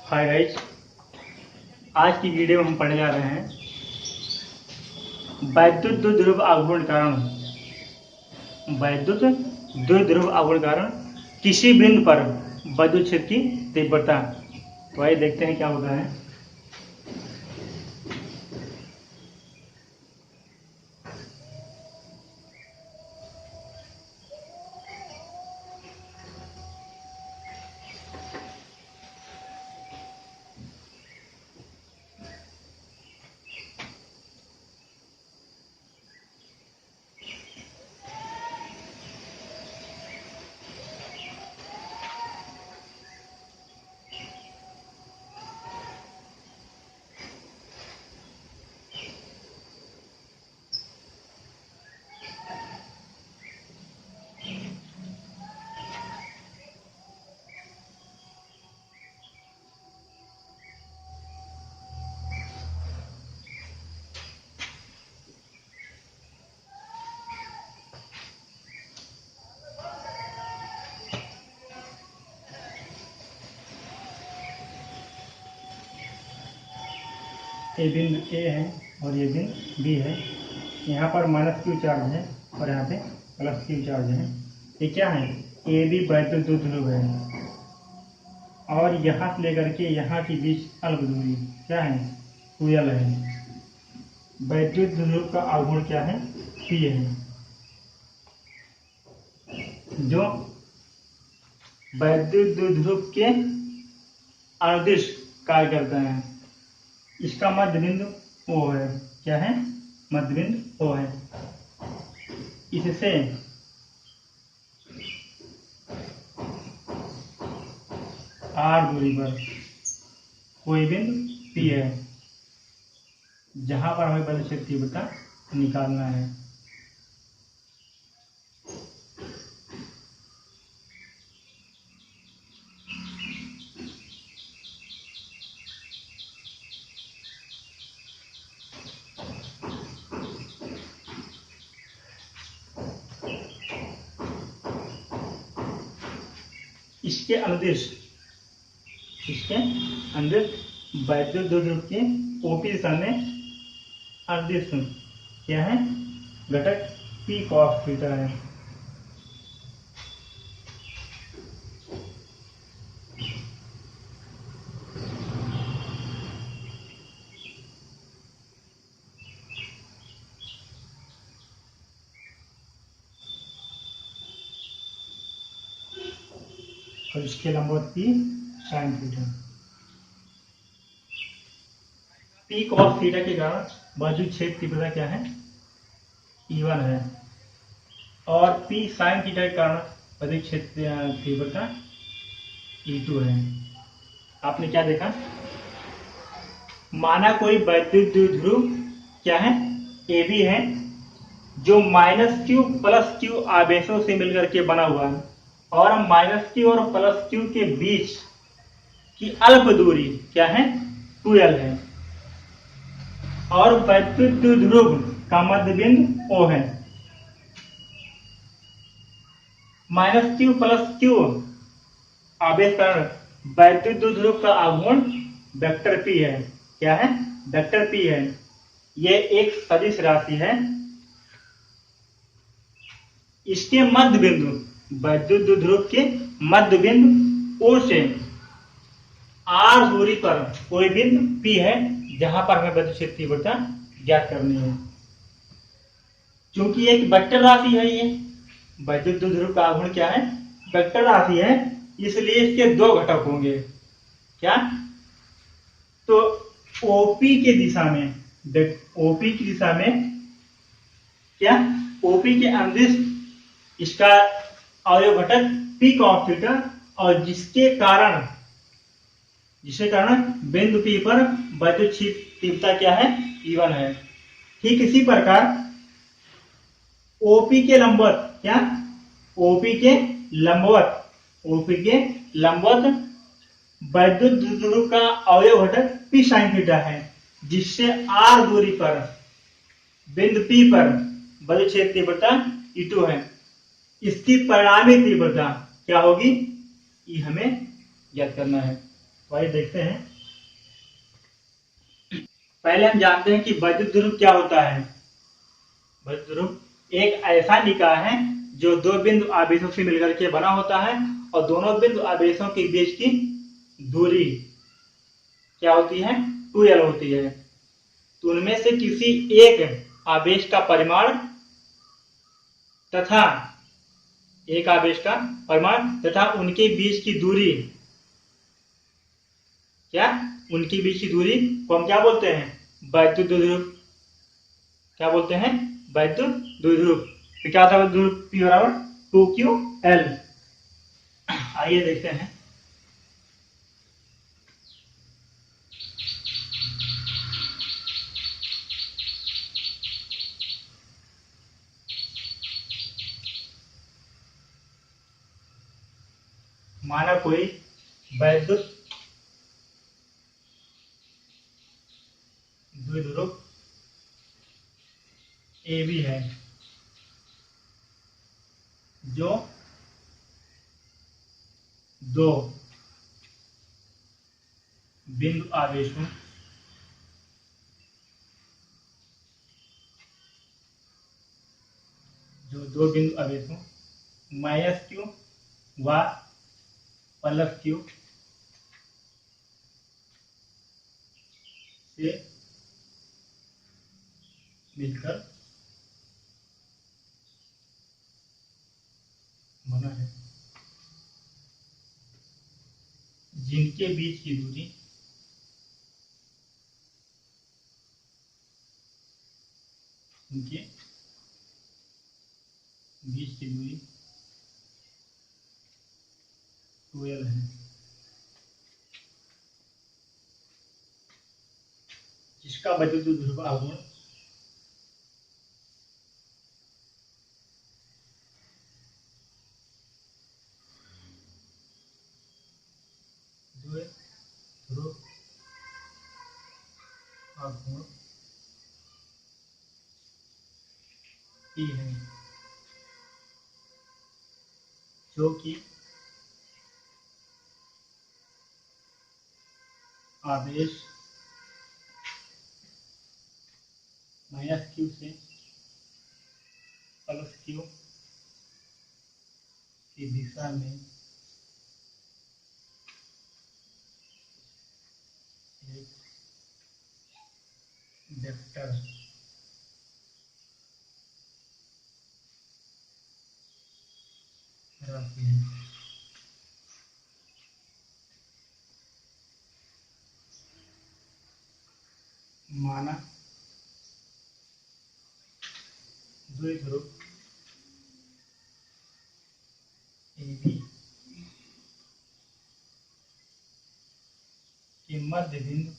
Hi guys, आज की video में हम पढ़ने जा रहे हैं वैद्युत द्विध्रुव आघूर्ण कारण। वैद्युत द्विध्रुव आघूर्ण कारण किसी बिंदु पर विद्युत क्षेत्र की तीव्रता। तो आइए देखते हैं क्या होता है। ये बिंदु ए है और ये बिंदु बी है। यहाँ पर माइनस क्यू चार्ज है और यहाँ पे प्लस क्यू चार्ज है। ये क्या है? ए बी वैद्युत द्विध्रुव है और यहाँ से लेकर के यहाँ के बीच अल्प दूरी क्या है? 2L है। वैद्युत द्विध्रुव का आघूर्ण क्या है? P है, जो वैद्युत द्विध्रुव के अनुदिश कार्य करता है। इसका मध्य बिंदु O है। क्या है? मध्य बिंदु O है। इससे R दूरी पर कोई बिंदु P है जहां पर हमें विद्युत क्षेत्र की तीव्रता निकालना है। इसके अनुदिश वैद्युत द्विध्रुव के ओपी दिशा में अनुदिश क्या है? घटक P cos थीटा है। और इसके लंबवत P sin theta. P cos theta के कारण विद्युत क्षेत्र की तीव्रता क्या है? E1 है और P sin थीटा के कारण विद्युत क्षेत्र तीव्रता E2 है। आपने क्या देखा? माना कोई वैद्युत द्विध्रुव क्या है? AB है, जो -Q + Q आवेशों से मिलकर के बना हुआ है और -Q और +Q के बीच की अल्प दूरी क्या है? 2L है और वैद्युत द्विध्रुव का मध्य बिंदु O है। -Q + Q आवेश कारण वैद्युत द्विध्रुव का आघूर्ण वेक्टर P है। क्या है? वेक्टर P है। यह एक सदिश राशि है। इसके मध्य बिंदु वैद्युत द्विध्रुव के मध्य बिंदु O से R दूरी पर कोई बिंदु P है जहां पर हमें विद्युत क्षेत्र की तीव्रता ज्ञात करनी है। क्योंकि एक वेक्टर राशि है, ये वैद्युत द्विध्रुव का आघूर्ण क्या है? वेक्टर राशि है, इसलिए इसके दो घटक होंगे। क्या? तो OP के दिशा में क्या? OP के अनुदिश इसका अवयव घटक P cos थीटा और जिसके कारण बिंदु P पर विद्युत क्षेत्र तीव्रता क्या है? E1 है। ठीक इसी प्रकार OP के लंबवत क्या? OP के लंबवत वैद्युत द्विध्रुव का अवयव घटक P sin थीटा है, जिससे R दूरी पर बिंदु P पर विद्युत क्षेत्र तीव्रता E2 है। इसकी परिणामी तीव्रता क्या होगी? ये हमें ज्ञात करना है। तो आइए देखते हैं। पहले हम जानते हैं कि वैद्युत ध्रुव क्या होता है। वैद्युत ध्रुव एक ऐसा निकाय है जो दो बिंदु आवेशों से मिलकर के बना होता है और दोनों बिंदु आवेशों के बीच की दूरी क्या होती है, 2L होती है। तो उनमें से किसी एक आवेश का परिमाण तथा उनके बीच की दूरी उनके बीच की दूरी को हम क्या बोलते हैं, वैद्युत द्विध्रुव। क्या बोलते हैं, वैद्युत द्विध्रुव। तो क्या था द्विध्रुव, P बराबर 2QL। आइए देखते हैं। माना कोई वैद्युत द्विध्रुव AB है जो दो बिंदु आवेशों -Q व +Q से मिलकर बना है, जिनके बीच की दूरी उनके बीच की दूरी 2L है, जिसका वैद्युत ध्रुव आघूर्ण ध्रुव आघूर्ण P है, जो कि आवेश -Q से +Q की दिशा में एक वेक्टर राशि है। माना द्विध्रुव AB के मध्य बिंदु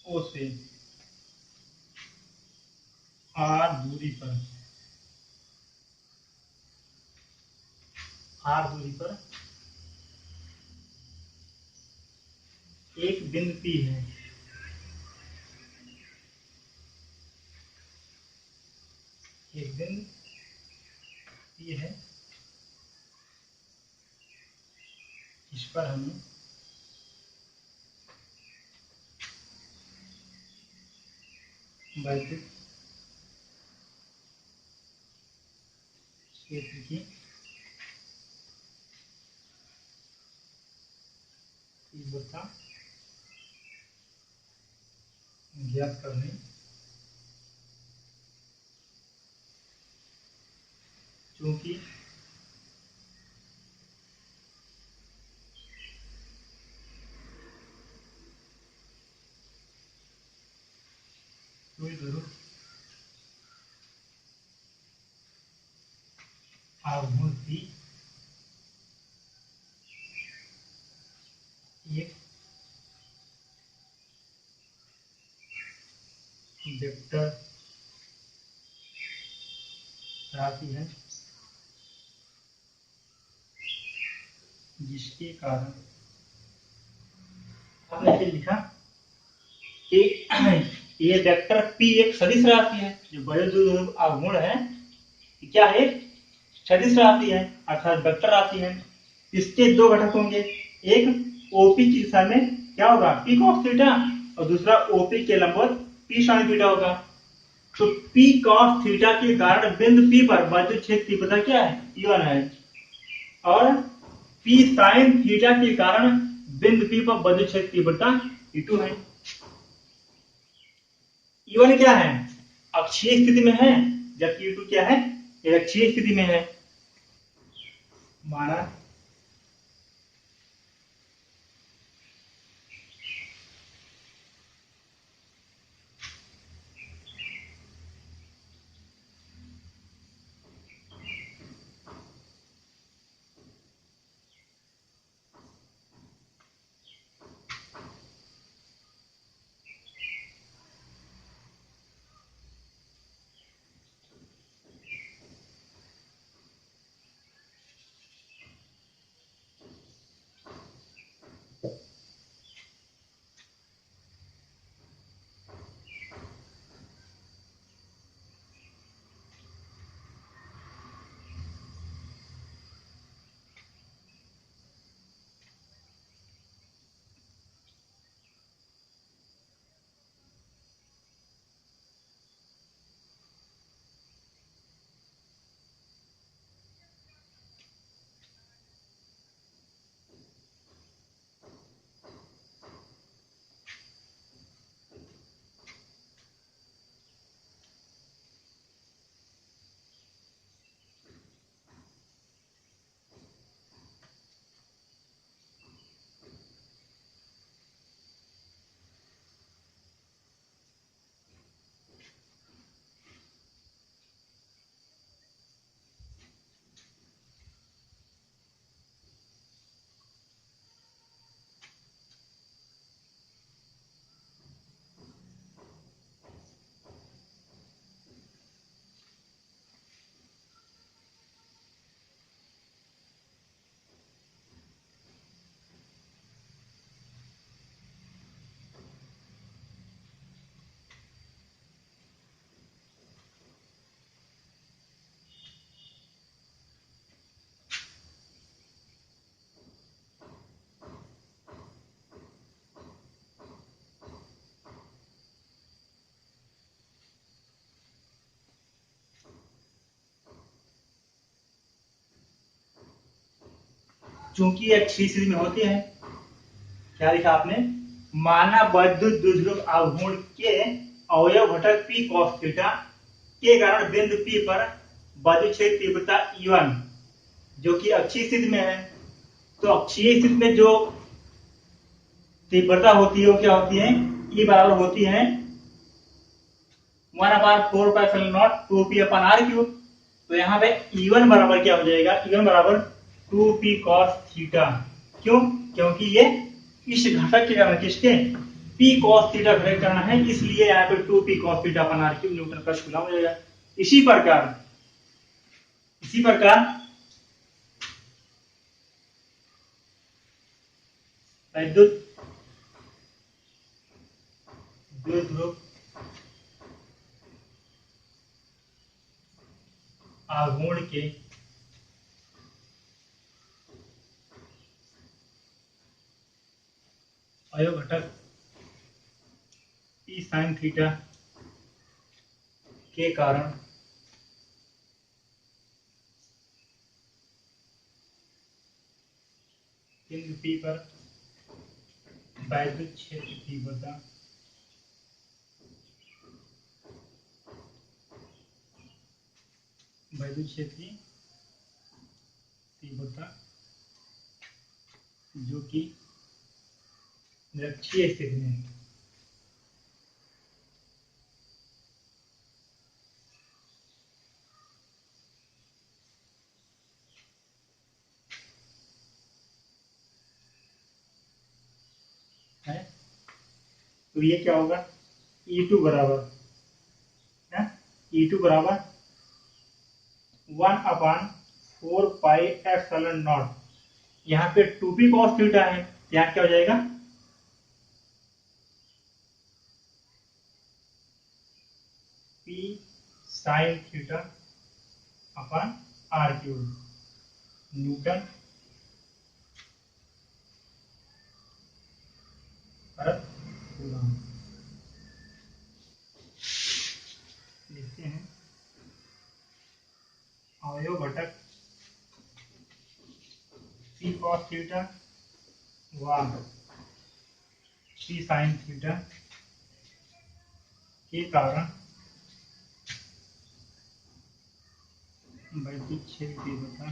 O से R दूरी पर एक बिंदु P है, एक बिंदु P है, इस पर हमें वैद्युत क्षेत्र की तीव्रता ज्ञात करनी, क्योंकि द्विध्रुव आघूर्ण P एक वेक्टर राशि है, जिसके कारण आपने फिर लिखा कि ये वेक्टर P एक सदिश राशि है। जो वैद्युत आघूर्ण है क्या है, सदिश राशि है, अर्थात वेक्टर राशि है। इसके दो घटक होंगे, एक ओपी की दिशा में क्या होगा पी कॉस थीटा, और दूसरा ओपी के लंबवत पी साइन थीटा होगा। तो पी कॉस थीटा के कारण बिंदु पी पर विद्युत क्षेत्र तीव्रता क्या है E1 है, और पी साइन थीटा के कारण बिंदु पी पर विद्युत क्षेत्र तीव्रता E2 है। E1 क्या है अक्षीय स्थिति में है, जबकि E2 क्या है अक्षीय स्थिति में है। माना चूंकि ये अक्षीय स्थिति में होती है, क्या लिखा आपने माना विद्युत द्विध्रुव आघूर्ण के अवयव घटक पी कॉस थीटा के कारण बिंदु पी पर विद्युत क्षेत्र तीव्रता E1 जो कि अक्षीय स्थिति में है। तो अक्षीय स्थिति में जो तीव्रता होती है वो क्या होती है E बराबर होती है 1/4 2 पी अपन आर क्यूब। तो यहाँ पे E1 बराबर क्या हो जाएगा E1 बराबर 2 पी कॉस थीटा। क्यों, क्योंकि ये इस घटक के कारण किसके पी कॉस थीटा घटक के कारण है, इसलिए यहाँ पे 2 P cos theta upon R cube newton का कूलम हो जाएगा। इसी प्रकार विद्युत द्विध्रुव आघूर्ण के अवयव घटक पी साइन थीटा के कारण बिंदु पी पर विद्युत क्षेत्र तीव्रता विद्युत क्षेत्र तीव्रता जो कि निरक्षीय स्थिति में है। तो ये क्या होगा E2 बराबर E2 बराबर 1/4 पाई एप्सिलॉन नॉट। यहाँ पे 2p cos थीटा है, यहाँ क्या हो जाएगा p sin theta upon R cube newton परत पूरा लिखते हैं। अवयव घटक पी कॉस थीटा व पी साइन थीटा के कारण वैद्युत क्षेत्र तीव्रता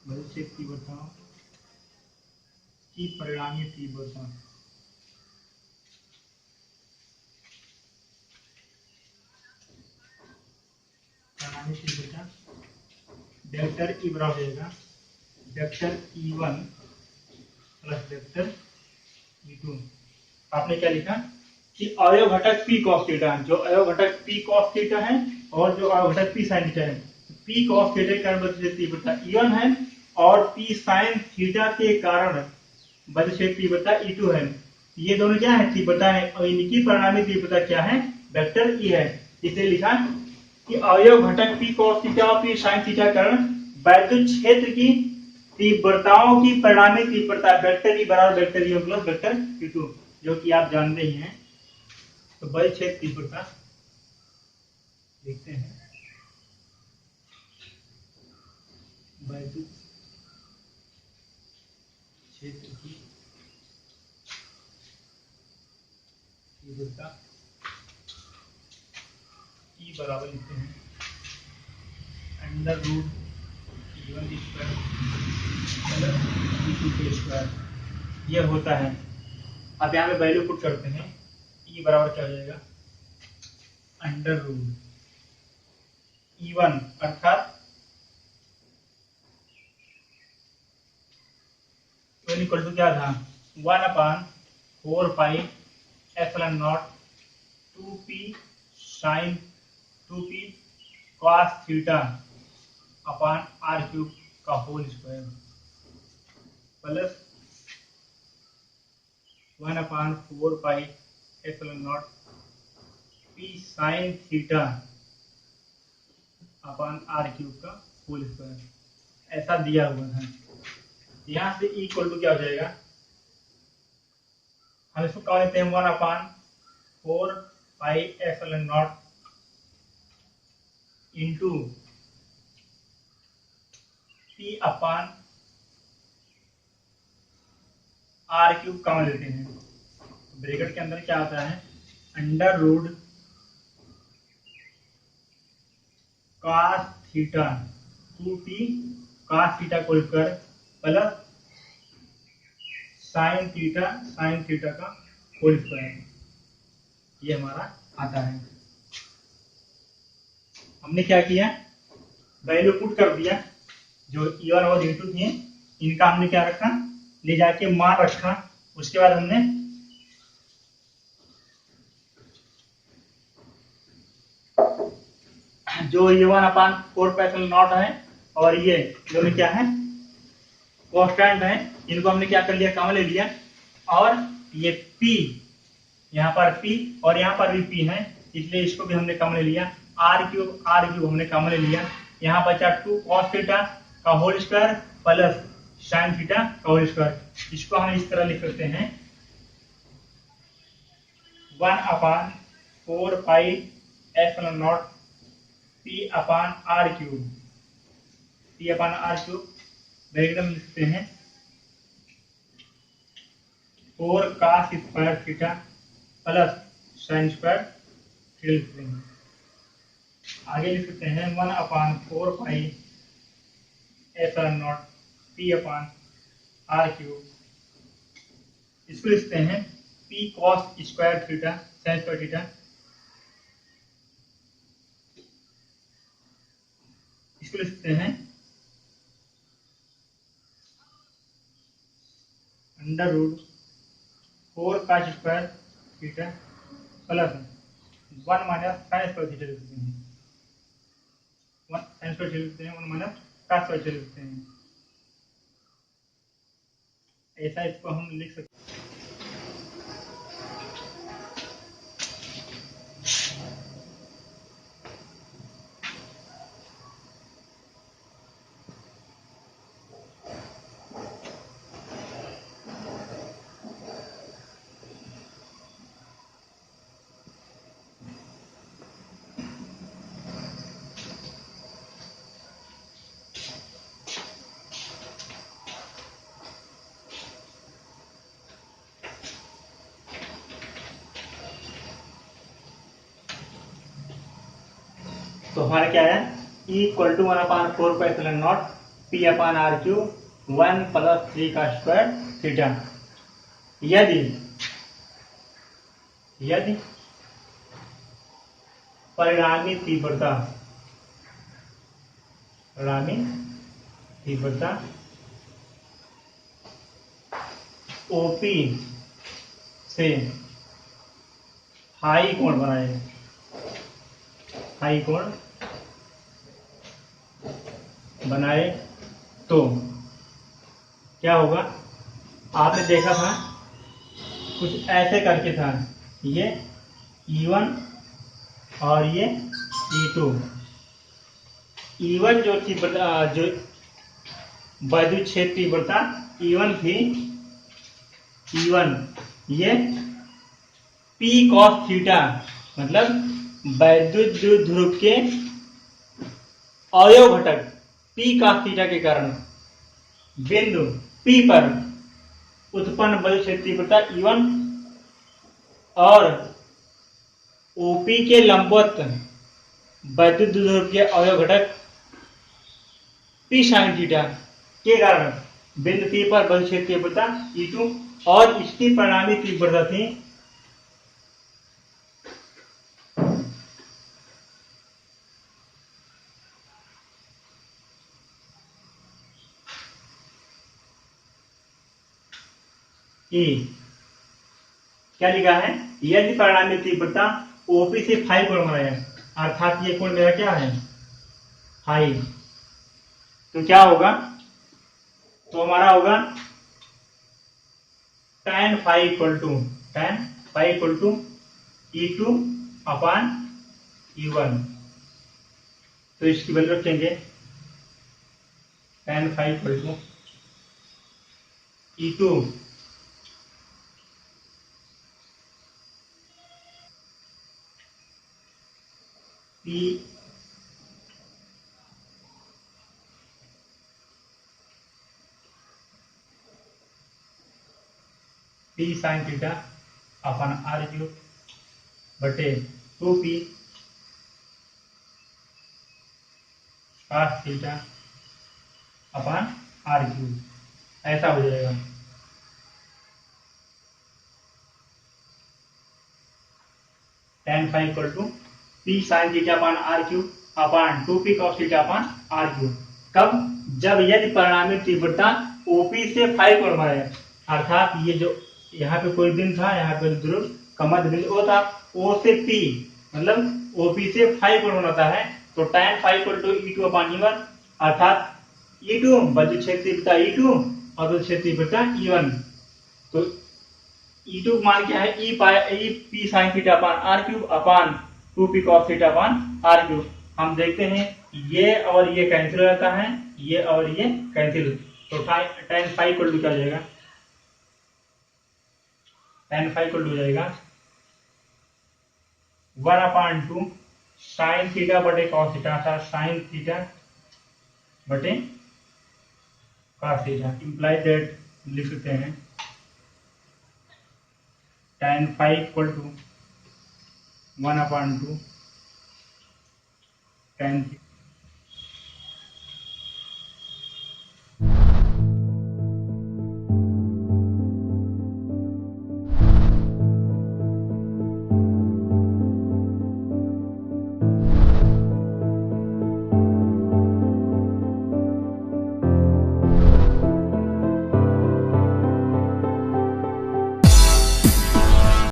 वैद्युत क्षेत्र तीव्रता की परिणामी तीव्रता वेक्टर ई बराबर हो जाएगा vector E1 plus vector E2। आपने क्या लिखा कि अवयव घटक पी कॉस थीटा, जो अवयव घटक पी कॉस थीटा है और जो अवयव घटक पी साइन थीटा है, पी कॉस थीटा के कारण वैद्युत तीव्रता E1 है और पी साइन थीटा के कारण वैद्युत तीव्रता E2 है। ये दोनों क्या है? तीव्रता है और इनकी परिणामी तीव्रता क्या है? वेक्टर E है। इसलिए लिखा कि अवयव घटक पी कॉस थीटा और पी साइन थीटा के कारण वैद्युत क्षेत्र की तीव्रताओं की परिणामी तीव्रता वेक्टर E बराबर vector E1 plus vector E2, जो कि आप जानते ही हैं। तो वैद्युत क्षेत्र तीव्रता देखते हैं। वैद्युत क्षेत्र की तीव्रता E बराबर लिखते हैं under root E1 square plus E2 के स्क्वायर। यह होता है। अब यहाँ पे वैल्यू पुट करते हैं। E बराबर क्या हो जाएगा? अंडर रूट E1 अर्थात इक्वल टू क्या था? 1/4 pi epsilon nought 2p sine 2p cos theta upon r cube का whole square plus 1/4 pi epsilon not p sine theta upon r cube का होल स्क्वायर। ऐसा दिया हुआ था। यहाँ से इक्वल टू क्या हो जाएगा? हम इसको क्या लेते हैं? 1/4 pi epsilon naught into p upon r cube common लेते हैं। ब्रैकेट के अंदर क्या आता है? Under root cos theta 2p cos theta को स्क्वायर प्लस साइन थीटा का होल स्क्वायर। ये हमारा आता है। हमने क्या किया? वैल्यू पुट कर दिया। जो E1 और E2 थे इनका हमने क्या रखा? ले जाके मान रखा। उसके बाद हमने जो E1/4 है और ये दोनों क्या है? कांस्टेंट है। इनको हमने क्या कर लिया? कॉमन ले लिया। और ये P, यहाँ पर P और यहाँ पर भी P है, इसलिए इसको भी हमने कॉमन ले लिया। R क्यूब हमने कॉमन ले लिया। यहाँ बचा 2 cos थीटा का whole square plus sine theta का होल स्क्वायर। इसको हम इस तरह लिख सकते हैं 1/4 pi epsilon not P upon R cube bracket में लिखते हैं 4 cos square theta plus sine square theta लिखते हैं। आगे लिख सकते हैं 1/4 pi epsilon not P upon R cube. इसको लिखते हैं P cos square theta sine square theta. इसको लिखते हैं under root 4 cos square theta plus 1 minus sign square theta लिखते हैं। 1 साइन स्क्वायर थीटा लिखते हैं, 1 माइनस cos स्क्वायर थीटा लिखते हैं। ऐसा इसको हम लिख सकते हैं। तो हमारा क्या है, E इक्वल टू 1/4πε0 P/r³ 1 + 3 का स्क्वायर थीटा। यदि परिणामी तीव्रता OP से हाई कोण बनाए तो क्या होगा। आपने देखा था कुछ ऐसे करके था, ये E1 और ये E2। E1 जो तीव्रता, जो वैद्युत क्षेत्र तीव्रता E1 थी, E1 ये P cos थीटा, मतलब वैद्युत ध्रुव के अवयव घटक P cos थीटा के कारण बिंदु P पर उत्पन्न वैद्युत क्षेत्र तीव्रता E1 और OP के लंबवत वैद्युत ध्रुव के अवयव घटक P sin थीटा के कारण बिंदु P पर वैद्युत क्षेत्र तीव्रता E2 और इसकी परिणामी तीव्रता थी E। क्या लिखा है, यदि परिणामी तीव्रता OP से फाई कोण बनाए, अर्थात ये कोण मेरा क्या है, फाई, तो क्या होगा, तो हमारा होगा tan phi equal to E2/E1। तो इसकी वैल्यू रखेंगे tan phi equal to E2 P sin theta upon r³ बटे 2P cos theta upon r³, ऐसा हो जाएगा। tan phi equal to P sin theta upon r³ upon 2P cos theta upon r³। कब, जब यदि परिणामी तीव्रता OP से फाई कोण बनाए, अर्थात ये जो यहाँ पे कोई बिंदु था, यहाँ पे ध्रुव का मध्य बिंदु O था, O से P मतलब OP से फाई कोण बनाता है, तो tan phi equal to E2/E1, अर्थात E2 वैद्युत क्षेत्र तीव्रता E2 और वैद्युत क्षेत्र तीव्रता E1। तो E2 मान क्या है, E P sin theta upon r³ upon 2P cos theta upon r³। हम देखते हैं ये और ये कैंसिल हो जाता है, ये और ये कैंसिल, तो tan फाई इक्वल टू क्या हो जाएगा, tan फाई इक्वल टू हो जाएगा 1/2 sin थीटा बटे cos थीटा, अर्थात sin थीटा बटे cos थीटा, इंप्लाई दैट लिख सकते हैं tan phi equal to 1/2 tan